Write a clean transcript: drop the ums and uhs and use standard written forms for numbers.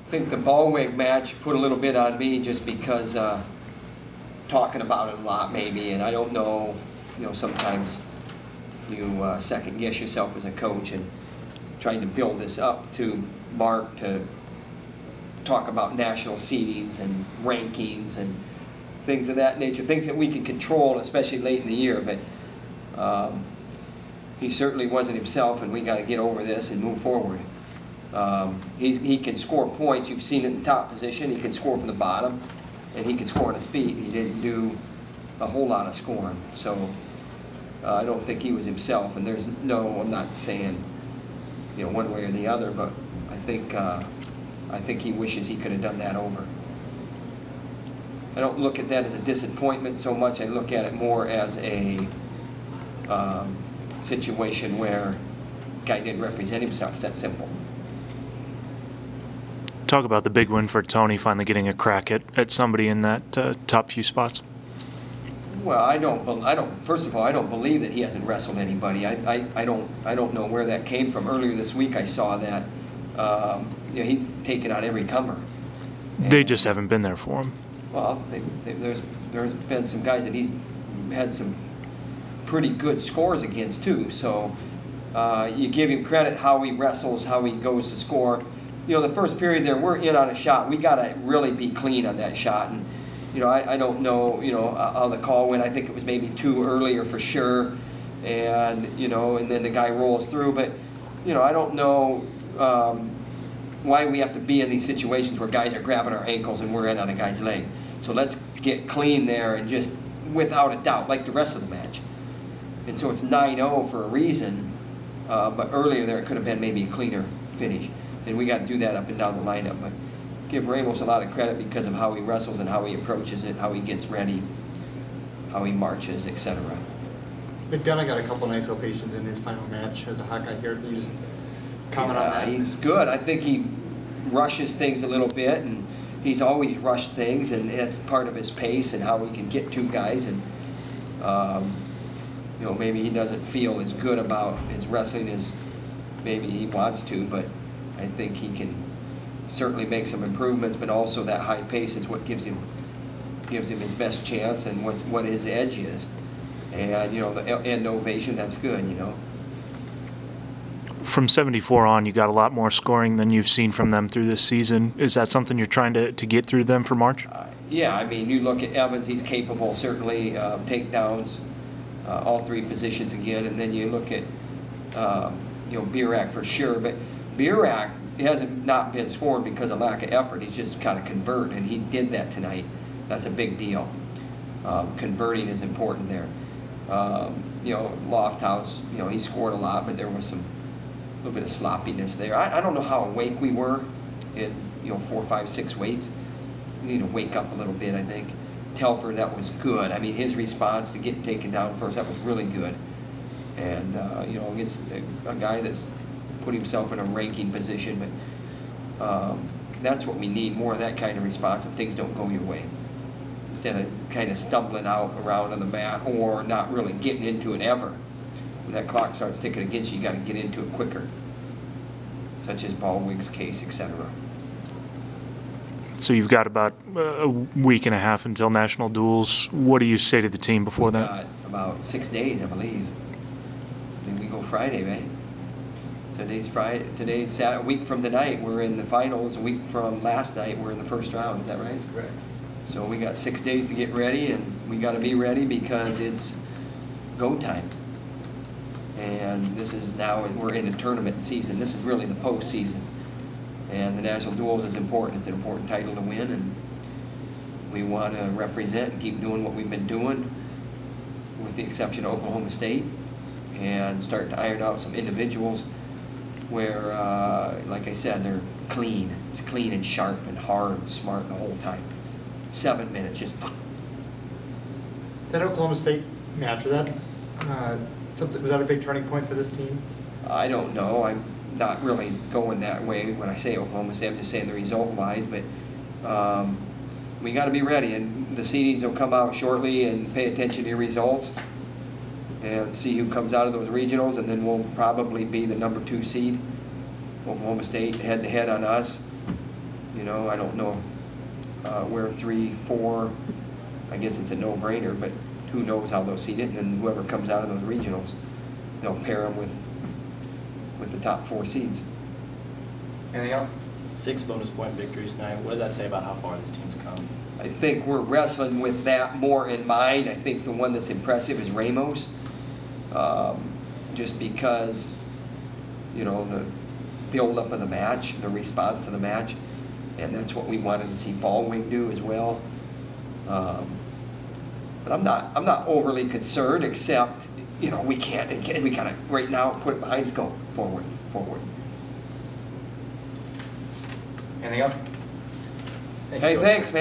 think the Ballwig match put a little bit on me just because talking about it a lot maybe, and I don't know, sometimes you second guess yourself as a coach, and trying to build this up to Mark to talk about national seedings and rankings and things of that nature, things that we can control, especially late in the year. But he certainly wasn't himself, and we got to get over this and move forward. He can score points. You've seen it in the top position. He can score from the bottom, and he can score on his feet. He didn't do a whole lot of scoring, so I don't think he was himself. And there's no, I'm not saying one way or the other, but I think he wishes he could have done that over. I don't look at that as a disappointment so much. I look at it more as a situation where the guy didn't represent himself. It's that simple. Talk about the big win for Tony, finally getting a crack at somebody in that top few spots. Well, I don't. First of all, I don't believe that he hasn't wrestled anybody. I don't know where that came from. Earlier this week, I saw that he's taken out every comer. They just haven't been there for him. Well, there's been some guys that he's had some pretty good scores against too. So you give him credit how he wrestles, how he goes to score. The first period there, we're in on a shot. We got to really be clean on that shot. And I don't know how the call went. I think it was maybe too earlier for sure. And and then the guy rolls through. But I don't know why we have to be in these situations where guys are grabbing our ankles and we're in on a guy's leg. So let's get clean there and just without a doubt, like the rest of the match. And so it's 9-0 for a reason, but earlier there it could have been maybe a cleaner finish. And we got to do that up and down the lineup. But give Ramos a lot of credit because of how he wrestles and how he approaches it, how he gets ready, how he marches, etc. McDonough got a couple nice ovations in his final match as a Hawkeye here. Can you just comment on that? He's good. I think he rushes things a little bit, and he's always rushed things, and that's part of his pace and how he can get two guys. And maybe he doesn't feel as good about his wrestling as maybe he wants to, but I think he can certainly make some improvements. But also that high pace is what gives him his best chance and what his edge is. And the end ovation, that's good. From 74 on, you got a lot more scoring than you've seen from them through this season. Is that something you're trying to get through them for March? Yeah, I mean, you look at Evans, he's capable, certainly, takedowns, all three positions again, and then you look at, Birak for sure, but Birak hasn't not been scoring because of lack of effort. He's just kind of convert, and he did that tonight. That's a big deal. Converting is important there. Lofthouse, he scored a lot, but there was a little bit of sloppiness there. I don't know how awake we were in 4, 5, 6 weights. We need to wake up a little bit, I think. Telford, that was good. I mean, his response to getting taken down first, that was really good. And against a guy that's put himself in a ranking position, but that's what we need, more of that kind of response if things don't go your way. Instead of kind of stumbling out around on the mat or not really getting into it ever. When that clock starts ticking against you, you got to get into it quicker, such as Ballwig's case, etc. So you've got about a week and a half until national duels. What do you say to the team before that? About 6 days, I believe. I mean, we go Friday, right? So today's Friday. Today's Saturday. A week from tonight, we're in the finals. A week from last night, we're in the first round. Is that right? That's correct. So we got 6 days to get ready, and we got to be ready because it's go time. And this is now, we're in a tournament season. This is really the postseason. And the national duels is important. It's an important title to win, and we want to represent and keep doing what we've been doing, with the exception of Oklahoma State, and start to iron out some individuals where, like I said, they're clean. It's clean and sharp and hard and smart the whole time. 7 minutes, just. That Oklahoma State match, was that a big turning point for this team? I don't know. I'm not really going that way when I say Oklahoma State. I'm just saying the result-wise, but we got to be ready, and the seedings will come out shortly, and pay attention to your results and see who comes out of those regionals, and then we'll probably be the #2 seed. Oklahoma State head-to-head on us, You know, I don't know where 3, 4, I guess it's a no-brainer, but who knows how they'll seed it, and then whoever comes out of those regionals, they'll pair them with the top 4 seeds. Anything else? 6 bonus point victories tonight. What does that say about how far this team's come? I think we're wrestling with that more in mind. I think the one that's impressive is Ramos, just because, you know, the build-up of the match, the response to the match, and that's what we wanted to see Baldwin do as well. But I'm not overly concerned, except, you know, we kind of right now put it behind us, go forward. Anything else? Hey, thanks, man.